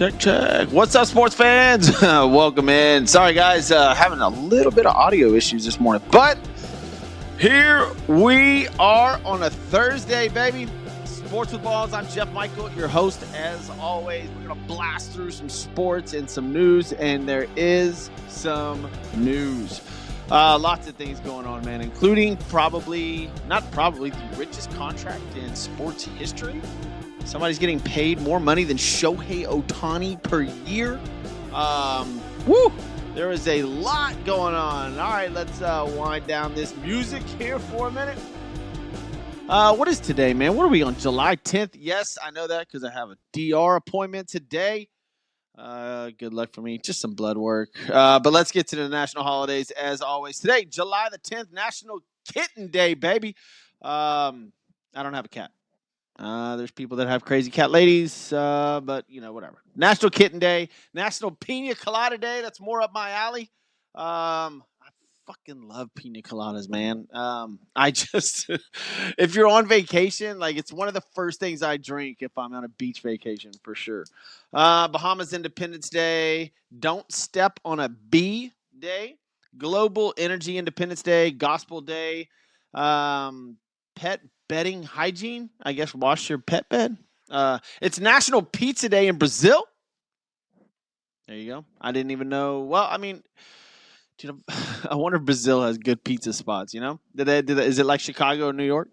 Check. What's up, sports fans? Welcome in. Sorry, guys, having a little bit of audio issues this morning, but here we are on a Thursday, baby. Sports with Balls. I'm Jeff Michael, your host. As always, we're going to blast through some sports and some news, and there is some news. Lots of things going on, man, including the richest contract in sports history. Somebody's getting paid more money than Shohei Ohtani per year. There is a lot going on. All right, let's wind down this music here for a minute. What is today, man? What are we on, July 10th? Yes, I know that because I have a DR appointment today. Good luck for me. Just some blood work. But let's get to the national holidays as always. Today, July the 10th, National Kitten Day, baby. I don't have a cat. There's people that have crazy cat ladies, but, whatever. National Kitten Day, National Pina Colada Day. That's more up my alley. I fucking love pina coladas, man. If you're on vacation, it's one of the first things I drink if I'm on a beach vacation, for sure. Bahamas Independence Day, Don't Step on a Bee Day, Global Energy Independence Day, Gospel Day, Pet Bedding Hygiene. I guess wash your pet bed. It's National Pizza Day in Brazil. There you go. I didn't even know. Well, I mean, I wonder if Brazil has good pizza spots, Is it like Chicago or New York?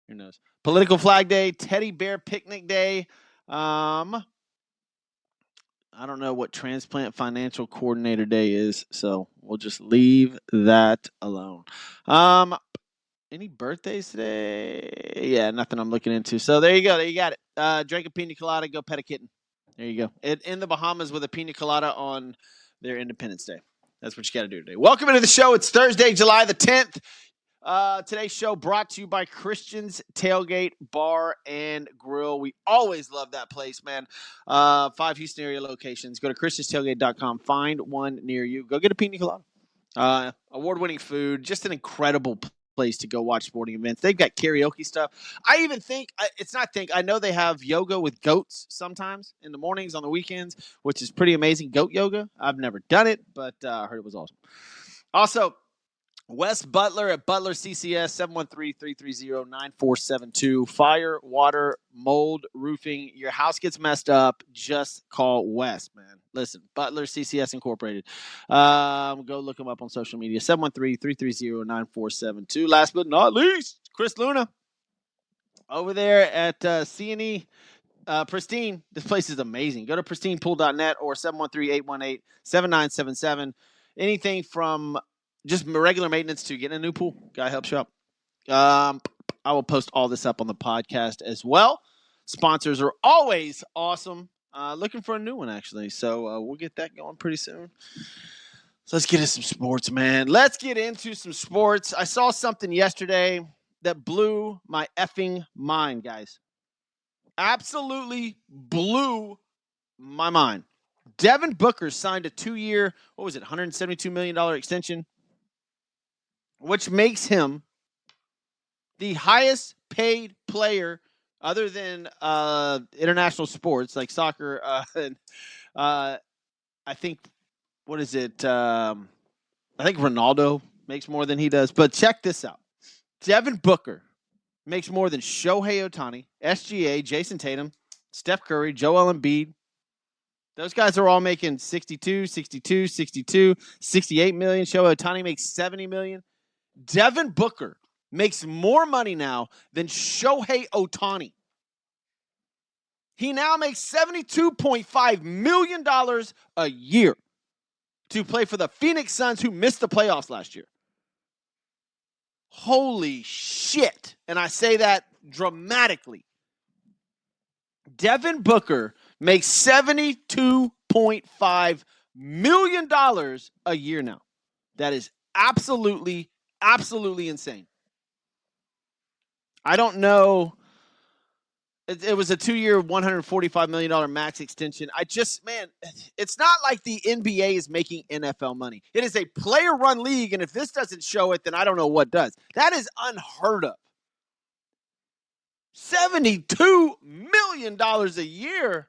Who knows? Political Flag Day, Teddy Bear Picnic Day. I don't know what Transplant Financial Coordinator Day is, so we'll just leave that alone. Any birthdays today? Yeah, nothing I'm looking into. So there you go. There you got it. Drink a pina colada, go pet a kitten. There you go. In the Bahamas with a pina colada on their Independence Day. That's what you got to do today. Welcome into the show. It's Thursday, July the 10th. Today's show brought to you by Christian's Tailgate Bar and Grill. We always love that place, man. 5 Houston area locations. Go to christianstailgate.com. Find one near you. Go get a pina colada. Award-winning food. Just an incredible place to go watch sporting events. They've got karaoke stuff. I know they have yoga with goats sometimes in the mornings on the weekends, which is pretty amazing. Goat yoga. I've never done it, but I heard it was awesome. Also, Wes Butler at Butler CCS, 713-330-9472. Fire, water, mold, roofing. Your house gets messed up, just call Wes, man. Listen, Butler CCS Incorporated. Go look them up on social media, 713-330-9472. Last but not least, Chris Luna over there at C&E Pristine. This place is amazing. Go to pristinepool.net or 713-818-7977. Anything from just regular maintenance to getting a new pool. Guy helps you out. I will post all this up on the podcast as well. Sponsors are always awesome. Looking for a new one, actually. So we'll get that going pretty soon. So let's get into some sports, man. Let's get into some sports. I saw something yesterday that blew my effing mind, guys. Absolutely blew my mind. Devin Booker signed a 2-year, $172 million extension, which makes him the highest paid player other than international sports like soccer. I think, I think Ronaldo makes more than he does. But check this out. Devin Booker makes more than Shohei Ohtani, SGA, Jason Tatum, Steph Curry, Joel Embiid. Those guys are all making 62, 62, 62, 68 million. Shohei Ohtani makes 70 million. Devin Booker makes more money now than Shohei Ohtani. He now makes $72.5 million a year to play for the Phoenix Suns, who missed the playoffs last year. Holy shit. And I say that dramatically. Devin Booker makes $72.5 million a year now. That is absolutely insane. I don't know. It was a 2-year, $145 million max extension. It's not like the NBA is making NFL money. It is a player-run league, and if this doesn't show it, then I don't know what does. That is unheard of. $72 million a year.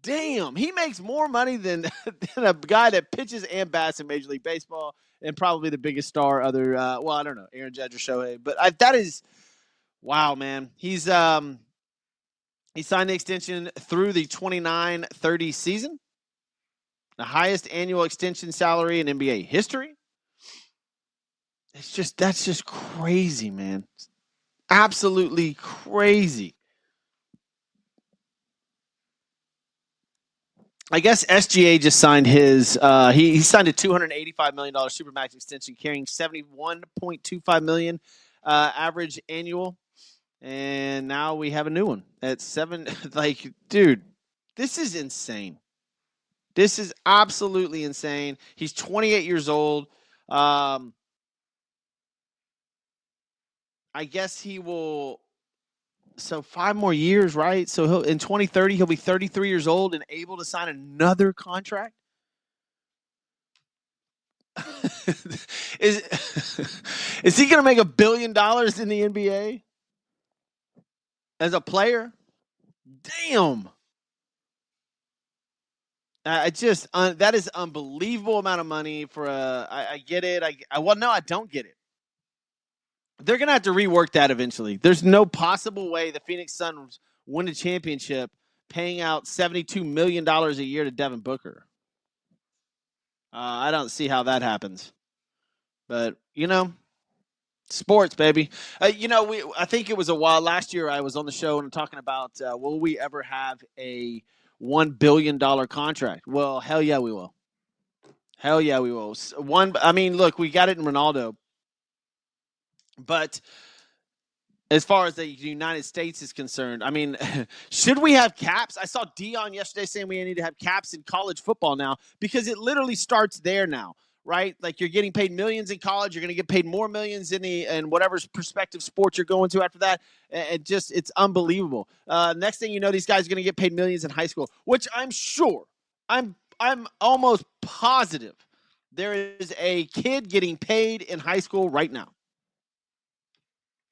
Damn, he makes more money than a guy that pitches and bats in Major League Baseball, and probably the biggest star other. Well, I don't know, Aaron Judge or Shohei, but that is wow, man. He signed the extension through the 29-30 season, the highest annual extension salary in NBA history. That's just crazy, man. Absolutely crazy. I guess SGA just signed his. He signed a $285 million supermax extension, carrying $71.25 million average annual, and now we have a new one at seven. Like, dude, this is insane. This is absolutely insane. He's 28 years old. I guess he will. So 5 more years, right? So in 2030, he'll be 33 years old and able to sign another contract. is he going to make $1 billion in the NBA as a player? Damn. That is unbelievable amount of money for I get it. Well, no, I don't get it. They're going to have to rework that eventually. There's no possible way the Phoenix Suns win a championship paying out $72 million a year to Devin Booker. I don't see how that happens. But, sports, baby. I think it was a while last year I was on the show and talking about will we ever have a $1 billion contract? Well, hell yeah, we will. Hell yeah, we will. Look, we got it in Ronaldo. But as far as the United States is concerned, should we have caps? I saw Dion yesterday saying we need to have caps in college football now because it literally starts there now, right? Like you're getting paid millions in college. You're going to get paid more millions in whatever prospective sport you're going to after that. It's unbelievable. Next thing you know, these guys are going to get paid millions in high school, which I'm sure, I'm almost positive there is a kid getting paid in high school right now.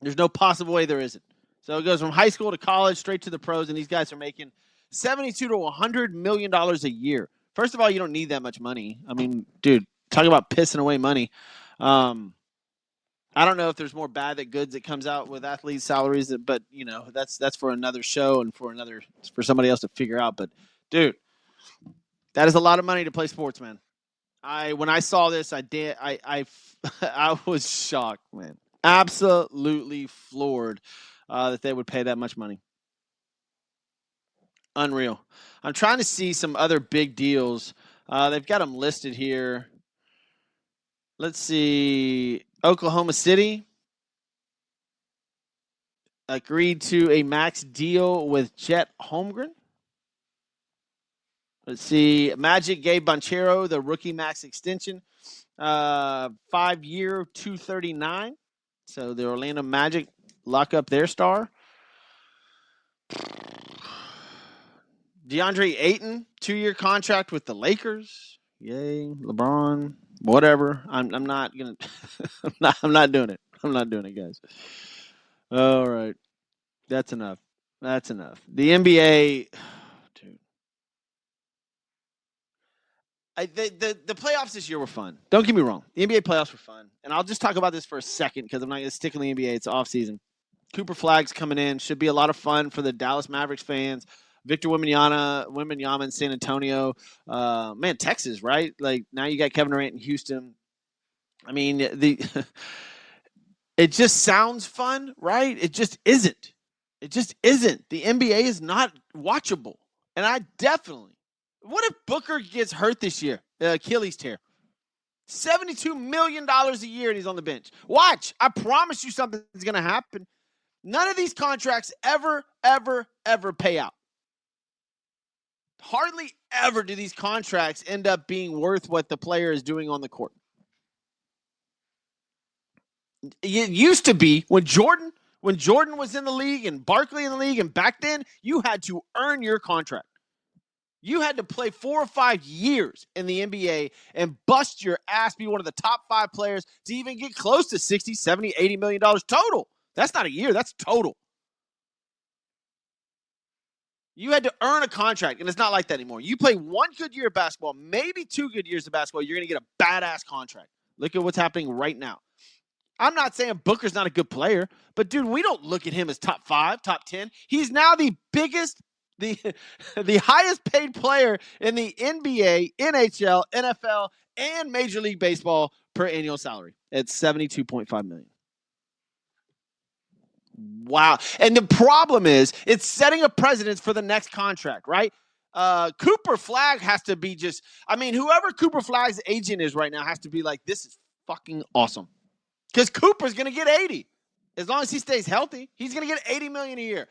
There's no possible way there isn't. So it goes from high school to college, straight to the pros, and these guys are making $72 to $100 million a year. First of all, you don't need that much money. Dude, talk about pissing away money. I don't know if there's more bad than good that comes out with athletes' salaries, but that's for another show and for somebody else to figure out. But dude, that is a lot of money to play sports, man. When I saw this, I was shocked, man. Absolutely floored that they would pay that much money. Unreal. I'm trying to see some other big deals. They've got them listed here. Let's see. Oklahoma City agreed to a max deal with Chet Holmgren. Let's see. Magic gave Banchero the rookie max extension. 5-year, $239. So the Orlando Magic lock up their star. DeAndre Ayton, 2-year contract with the Lakers. Yay, LeBron, whatever. I'm not gonna. I'm not doing it. I'm not doing it, guys. All right, that's enough. That's enough. The NBA, dude. The playoffs this year were fun. Don't get me wrong. The NBA playoffs were fun. And I'll just talk about this for a second because I'm not going to stick in the NBA. It's off season. Cooper Flagg's coming in. Should be a lot of fun for the Dallas Mavericks fans. Victor Wembanyama in San Antonio. Texas, right? Like now you got Kevin Durant in Houston. It just sounds fun, right? It just isn't. It just isn't. The NBA is not watchable. And I definitely. What if Booker gets hurt this year? Achilles tear. $72 million a year and he's on the bench. Watch. I promise you something's going to happen. None of these contracts ever pay out. Hardly ever do these contracts end up being worth what the player is doing on the court. It used to be when Jordan was in the league and Barkley in the league, and back then you had to earn your contract. You had to play 4 or 5 years in the NBA and bust your ass, be one of the top 5 players to even get close to $60, $70, $80 million total. That's not a year. That's total. You had to earn a contract, and it's not like that anymore. You play one good year of basketball, maybe 2 good years of basketball, you're going to get a badass contract. Look at what's happening right now. I'm not saying Booker's not a good player, but, dude, we don't look at him as top 5, top 10. He's now the biggest, the highest paid player in the NBA, NHL, NFL, and Major League Baseball per annual salary. It's $72.5 million. Wow. And the problem is it's setting a precedence for the next contract, right? Cooper Flagg has to be whoever Cooper Flagg's agent is right now has to be like, this is fucking awesome. Because Cooper's going to get 80. As long as he stays healthy, he's going to get $80 million a year.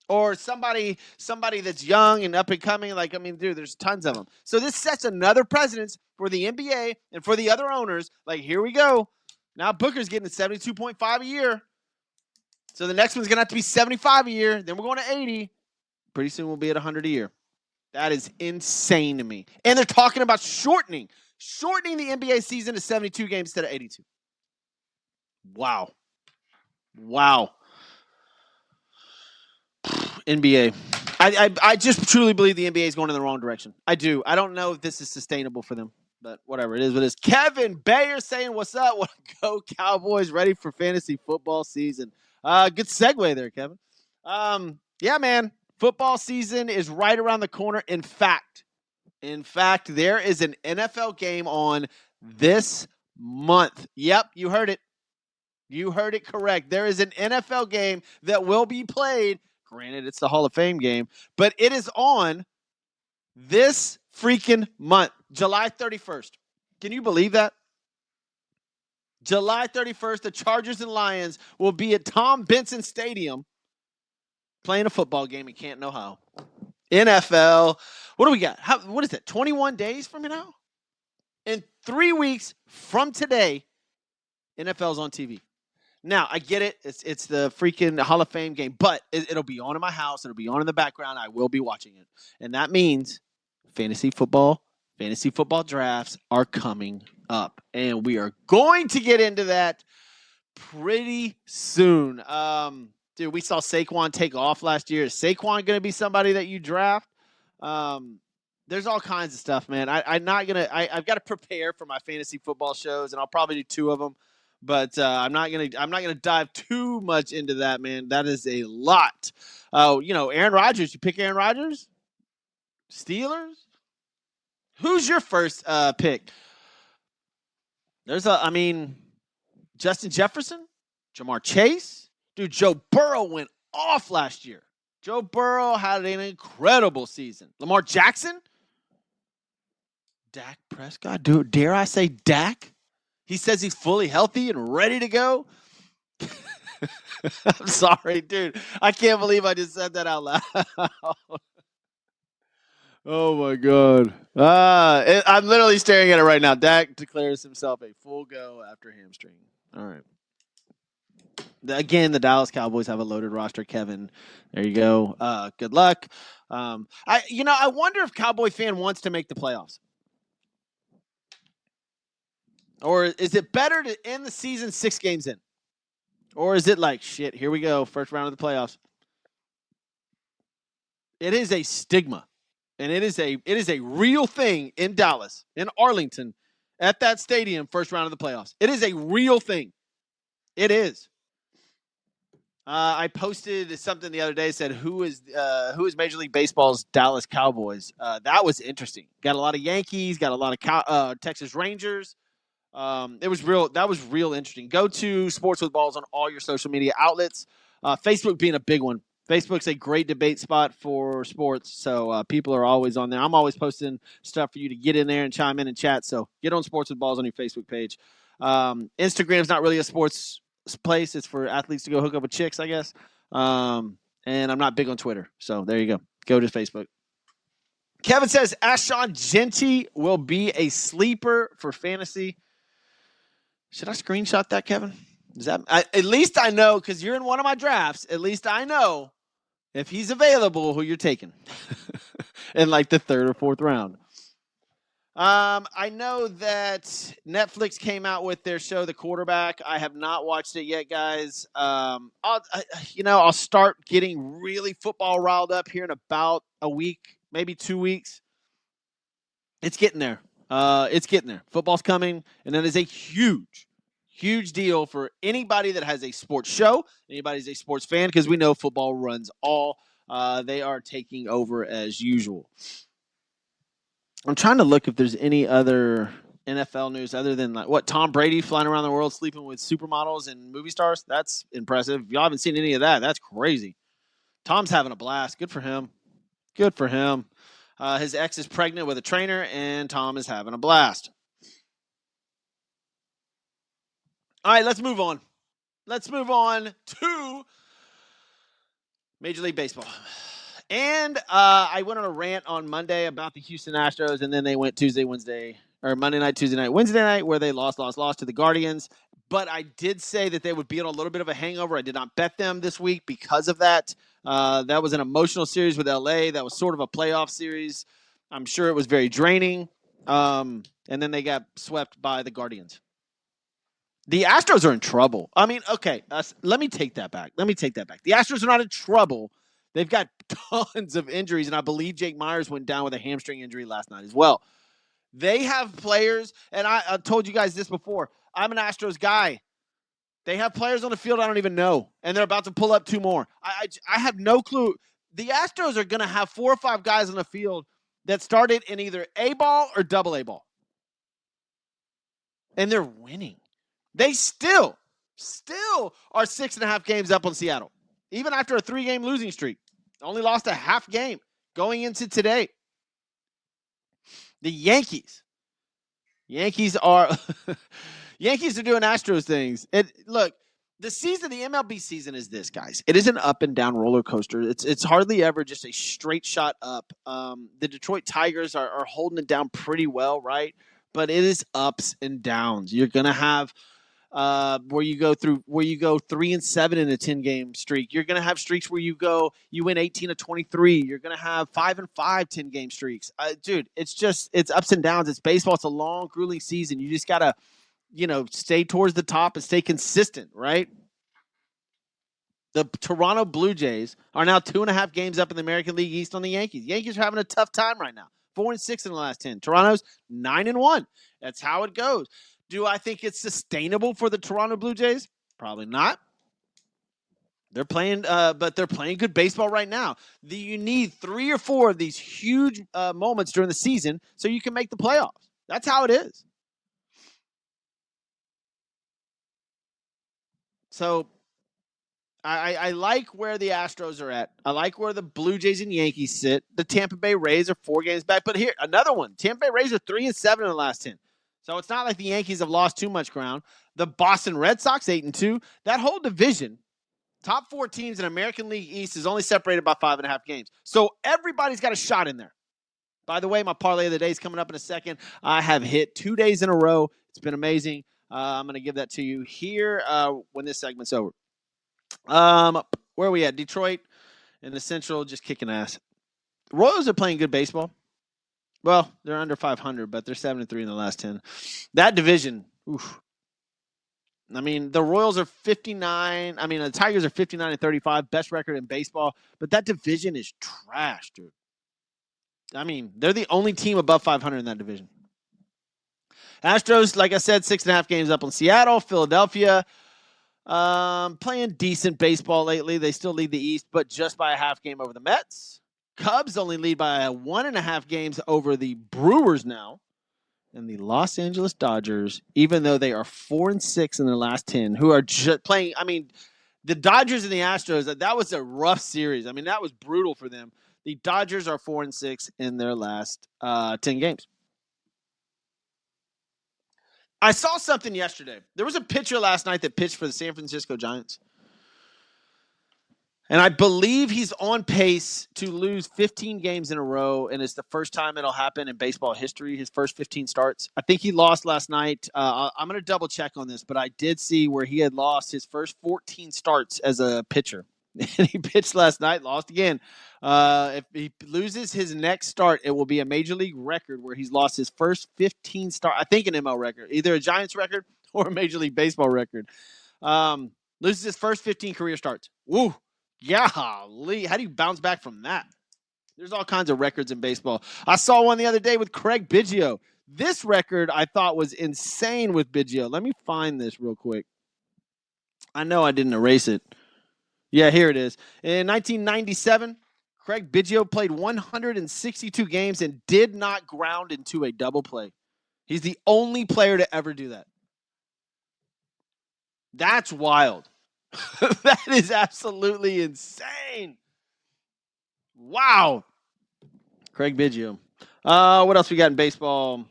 Or somebody that's young and up and coming. Dude, there's tons of them. So this sets another precedence for the NBA and for the other owners. Like, here we go. Now Booker's getting 72.5 a year. So the next one's going to have to be 75 a year. Then we're going to 80. Pretty soon we'll be at 100 a year. That is insane to me. And they're talking about shortening the NBA season to 72 games instead of 82. Wow. NBA. I just truly believe the NBA is going in the wrong direction. I do. I don't know if this is sustainable for them, but whatever. It is what it is. Kevin Bayer saying, what's up? Go Cowboys, ready for fantasy football season. Good segue there, Kevin. Yeah, man. Football season is right around the corner. In fact, there is an NFL game on this month. Yep, you heard it. You heard it correct. There is an NFL game that will be played. Granted, it's the Hall of Fame game, but it is on this freaking month, July 31st. Can you believe that? July 31st, the Chargers and Lions will be at Tom Benson Stadium playing a football game in Canton, Ohio. NFL. What do we got? What is that? 21 days from now? In 3 weeks from today, NFL's on TV. Now, I get it. It's the freaking Hall of Fame game, but it'll be on in my house. It'll be on in the background. I will be watching it. And that means fantasy football drafts are coming up. And we are going to get into that pretty soon. Dude, we saw Saquon take off last year. Is Saquon going to be somebody that you draft? There's all kinds of stuff, man. I've got to prepare for my fantasy football shows, and I'll probably do 2 of them. But I'm not gonna dive too much into that, man. That is a lot. Aaron Rodgers. You pick Aaron Rodgers? Steelers? Who's your first pick? Justin Jefferson, Jamar Chase. Dude, Joe Burrow went off last year. Joe Burrow had an incredible season. Lamar Jackson? Dak Prescott? Dude, dare I say Dak? He says he's fully healthy and ready to go. I'm sorry, dude. I can't believe I just said that out loud. Oh, my God. I'm literally staring at it right now. Dak declares himself a full go after hamstring. All right. Again, the Dallas Cowboys have a loaded roster, Kevin. There you go. Good luck. I wonder if Cowboy fan wants to make the playoffs. Or is it better to end the season 6 games in? Or is it like, shit, here we go, first round of the playoffs? It is a stigma. And it is a real thing in Dallas, in Arlington, at that stadium, first round of the playoffs. It is a real thing. It is. I posted something the other day, said, who is Major League Baseball's Dallas Cowboys? That was interesting. Got a lot of Yankees, got a lot of Texas Rangers. That was real interesting. Go to Sports with Balls on all your social media outlets. Facebook being a big one. Facebook's a great debate spot for sports, so people are always on there. I'm always posting stuff for you to get in there and chime in and chat, so get on Sports with Balls on your Facebook page. Instagram's not really a sports place. It's for athletes to go hook up with chicks, I guess. And I'm not big on Twitter, so there you go. Go to Facebook. Kevin says Ashon Genty will be a sleeper for fantasy. Should I screenshot that, Kevin? At least I know, because you're in one of my drafts, at least I know if he's available who you're taking in like the 3rd or 4th round. I know that Netflix came out with their show, The Quarterback. I have not watched it yet, guys. I'll start getting really football riled up here in about a week, maybe 2 weeks. It's getting there. It's getting there. Football's coming, and that is a huge, huge deal for anybody that has a sports show, anybody who's a sports fan, because we know football runs all. They are taking over as usual. I'm trying to look if there's any other NFL news other than Tom Brady flying around the world sleeping with supermodels and movie stars. That's impressive. If y'all haven't seen any of that, that's crazy. Tom's having a blast. Good for him. Good for him. His ex is pregnant with a trainer, and Tom is having a blast. All right, let's move on. Let's move on to Major League Baseball. And I went on a rant on Monday about the Houston Astros, and then they went Monday night, Tuesday night, Wednesday night, where they lost to the Guardians. But I did say that they would be on a little bit of a hangover. I did not bet them this week because of that. That was an emotional series with LA. That was sort of a playoff series. I'm sure it was very draining. And then they got swept by the Guardians. The Astros are in trouble. I mean, okay, let me take that back. The Astros are not in trouble. They've got tons of injuries, and I believe Jake Myers went down with a hamstring injury last night as well. They have players, and I told you guys this before. I'm an Astros guy. They have players on the field I don't even know, and they're about to pull up 2 more. I have no clue. The Astros are going to have 4 or 5 guys on the field that started in either A ball or double A ball, and they're winning. They still are 6.5 games up on Seattle, even after a 3-game losing streak. Only lost a half game going into today. The Yankees are Yankees are doing Astros things. Look, the MLB season is this, guys. It is an up and down roller coaster. It's hardly ever just a straight shot up. The Detroit Tigers are holding it down pretty well, right? But it is ups and downs. You're gonna have where you go 3-7 in a 10-game streak. You're going to have streaks where you win 18 of 23. You're going to have 5-5 10-game streaks. Dude, it's ups and downs. It's baseball. It's a long, grueling season. You just got to, stay towards the top and stay consistent, right? The Toronto Blue Jays are now 2.5 games up in the American League East on the Yankees. Yankees are having a tough time right now. 4-6 in the last 10. Toronto's 9-1. That's how it goes. Do I think it's sustainable for the Toronto Blue Jays? Probably not. They're playing, but they're playing good baseball right now. You need 3 or 4 of these huge moments during the season so you can make the playoffs. That's how it is. So I like where the Astros are at. I like where the Blue Jays and Yankees sit. The Tampa Bay Rays are 4 games back. But here, another one. Tampa Bay Rays are 3-7 in the last 10. So it's not like the Yankees have lost too much ground. The Boston Red Sox, 8-2. That whole division, top 4 teams in American League East, is only separated by 5.5 games. So everybody's got a shot in there. By the way, my parlay of the day is coming up in a second. I have hit 2 days in a row. It's been amazing. I'm going to give that to you here when this segment's over. Where are we at? Detroit and the Central just kicking ass. Royals are playing good baseball. Well, they're under 500, but they're 7-3 in the last 10. That division, oof. I mean, the Royals are 59. I mean, the Tigers are 59-35, best record in baseball. But that division is trash, dude. I mean, they're the only team above 500 in that division. Astros, like I said, 6.5 games up on Seattle. Philadelphia, playing decent baseball lately. They still lead the East, but just by a half game over the Mets. Cubs only lead by 1.5 games over the Brewers now. And the Los Angeles Dodgers, even though they are 4-6 in their last 10, who are just playing. I mean, the Dodgers and the Astros, that was a rough series. I mean, that was brutal for them. The Dodgers are 4-6 in their last 10 games. I saw something yesterday. There was a pitcher last night that pitched for the San Francisco Giants. And I believe he's on pace to lose 15 games in a row, and it's the first time it'll happen in baseball history, his first 15 starts. I think he lost last night. I'm going to double-check on this, but I did see where he had lost his first 14 starts as a pitcher. And he pitched last night, lost again. If he loses his next start, it will be a major league record where he's lost his first 15 start. I think an ML record, either a Giants record or a Major League Baseball record. Loses his first 15 career starts. Woo. Golly. How do you bounce back from that? There's all kinds of records in baseball. I saw one the other day with Craig Biggio. This record I thought was insane with Biggio. Let me find this real quick. I know I didn't erase it. Yeah, here it is. In 1997, Craig Biggio played 162 games and did not ground into a double play. He's the only player to ever do that. That's wild. That is absolutely insane. Wow. Craig Biggio. What else we got in baseball?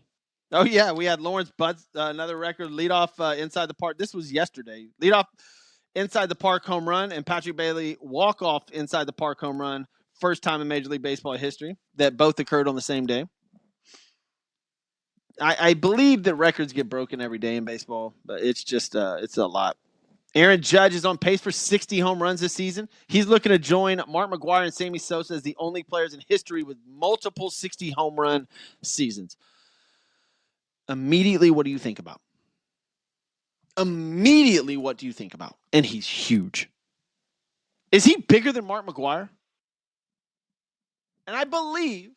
Oh, yeah, we had Lawrence Butts, another record, leadoff inside the park. This was yesterday. Leadoff inside the park home run, and Patrick Bailey walk-off inside the park home run. First time in Major League Baseball history that both occurred on the same day. I believe that records get broken every day in baseball, but it's just it's a lot. Aaron Judge is on pace for 60 home runs this season. He's looking to join Mark McGwire and Sammy Sosa as the only players in history with multiple 60 home run seasons. Immediately, what do you think about? Immediately, what do you think about? And he's huge. Is he bigger than Mark McGwire? And I believe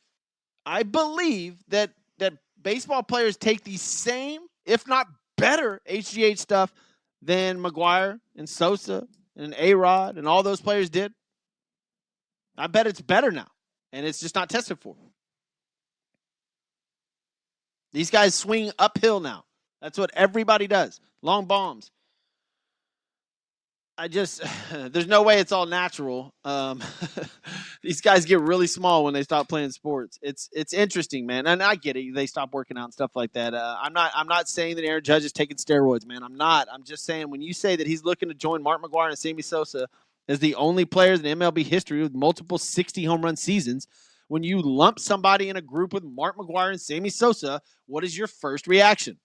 that baseball players take the same, if not better, HGH stuff than McGwire and Sosa and A-Rod and all those players did. I bet it's better now, and it's just not tested for. These guys swing uphill now. That's what everybody does. Long bombs. There's no way it's all natural. These guys get really small when they stop playing sports. It's interesting, man. And I get it. They stop working out and stuff like that. I'm not saying that Aaron Judge is taking steroids, man. I'm not. I'm just saying when you say that he's looking to join Mark McGwire and Sammy Sosa as the only players in MLB history with multiple 60 home run seasons, when you lump somebody in a group with Mark McGwire and Sammy Sosa, what is your first reaction?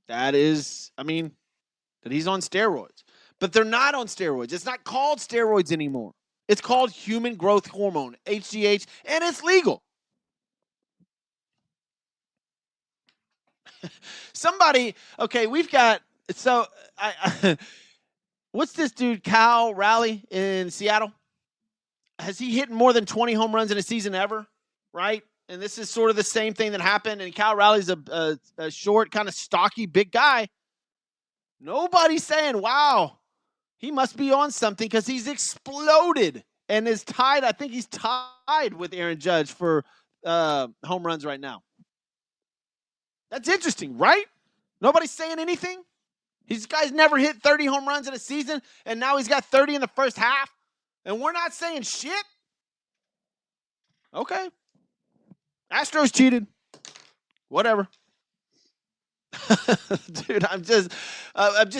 That he's on steroids. But they're not on steroids. It's not called steroids anymore. It's called human growth hormone, HGH, and it's legal. We've got, what's this dude, Cal Raleigh in Seattle? Has he hit more than 20 home runs in a season ever? Right? And this is sort of the same thing that happened. And Cal Raleigh's a short, kind of stocky, big guy. Nobody's saying, wow, he must be on something because he's exploded and is tied. I think he's tied with Aaron Judge for home runs right now. That's interesting, right? Nobody's saying anything. These guys never hit 30 home runs in a season, and now he's got 30 in the first half, and we're not saying shit? Okay. Astros cheated. Whatever. Dude, I'm just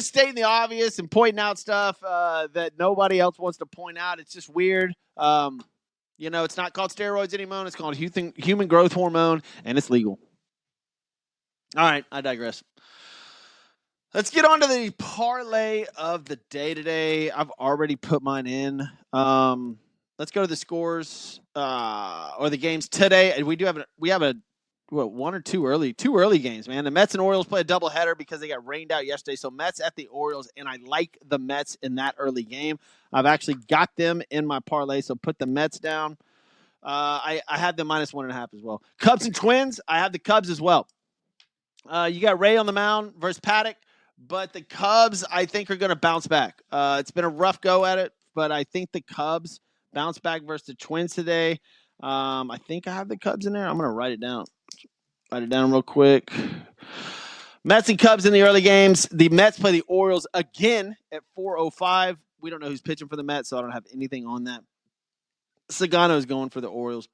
stating the obvious and pointing out stuff that nobody else wants to point out. It's just weird. It's not called steroids anymore. It's called human growth hormone, and it's legal. All right, I digress. Let's get on to the parlay of the day today. I've already put mine in. Let's go to the scores or the games today. We have one or two early games, man. The Mets and Orioles play a doubleheader because they got rained out yesterday. So Mets at the Orioles, and I like the Mets in that early game. I've actually got them in my parlay, so put the Mets down. I had them -1.5 as well. Cubs and Twins, I have the Cubs as well. You got Ray on the mound versus Paddock, but the Cubs, I think, are going to bounce back. It's been a rough go at it, but I think the Cubs bounce back versus the Twins today. I think I have the Cubs in there. I'm going to write it down. Write it down real quick. Mets and Cubs in the early games. The Mets play the Orioles again at 4:05. We don't know who's pitching for the Mets, so I don't have anything on that. Sagano is going for the Orioles.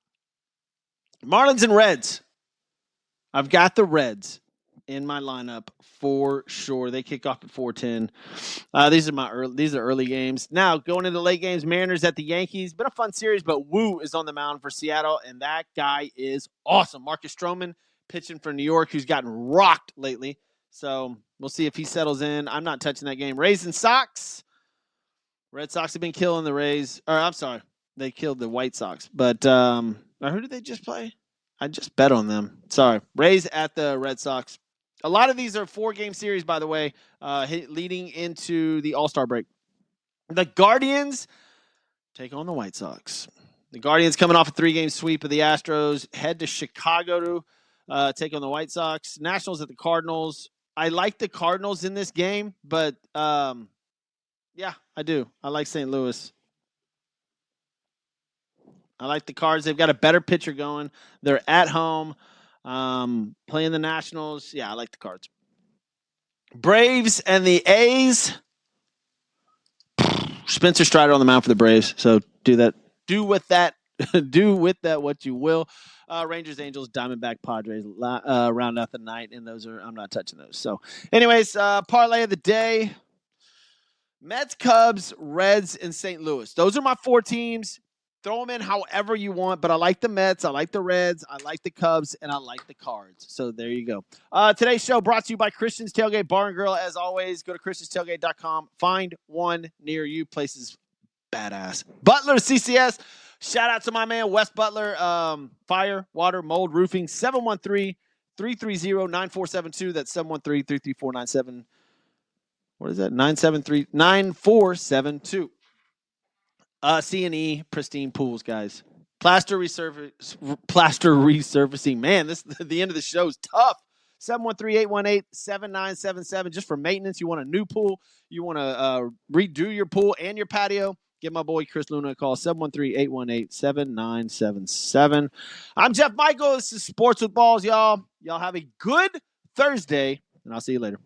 Marlins and Reds. I've got the Reds in my lineup for sure. They kick off at 4:10. These are early games. Now going into late games, Mariners at the Yankees. Been a fun series, but Woo is on the mound for Seattle, and that guy is awesome. Marcus Stroman pitching for New York, who's gotten rocked lately. So we'll see if he settles in. I'm not touching that game. Rays and Sox. Red Sox have been killing the Rays. Or I'm sorry, they killed the White Sox. But who did they just play? I just bet on them. Sorry, Rays at the Red Sox. A lot of these are 4-game series, by the way, leading into the All-Star break. The Guardians take on the White Sox. The Guardians coming off a 3-game sweep of the Astros, head to Chicago to take on the White Sox. Nationals at the Cardinals. I like the Cardinals in this game, but yeah, I do. I like St. Louis. I like the Cards. They've got a better pitcher going. They're at home, playing the Nationals. Yeah, I like the Cards. Braves and the A's. Spencer Strider on the mound for the Braves. So do that. Do with that. Do with that what you will. Rangers, Angels, Diamondback, Padres round out the night, and those are I'm not touching those. So, anyways, parlay of the day. Mets, Cubs, Reds, and St. Louis. Those are my 4 teams. Throw them in however you want, but I like the Mets, I like the Reds, I like the Cubs, and I like the Cards. So there you go. Today's show brought to you by Christian's Tailgate Bar and Grill. As always, go to christianstailgate.com. Find one near you. Place is badass. Butler CCS. Shout out to my man, Wes Butler. Fire, water, mold, roofing. 713-330-9472. That's 713-334-97. What is that? 973-9472. C&E Pristine Pools, guys. Plaster resurfacing. Man, the end of the show is tough. 713-818-7977. Just for maintenance. You want a new pool. You want to redo your pool and your patio. Give my boy Chris Luna a call. 713-818-7977. I'm Jeff Michael. This is Sports with Balls, y'all. Y'all have a good Thursday, and I'll see you later.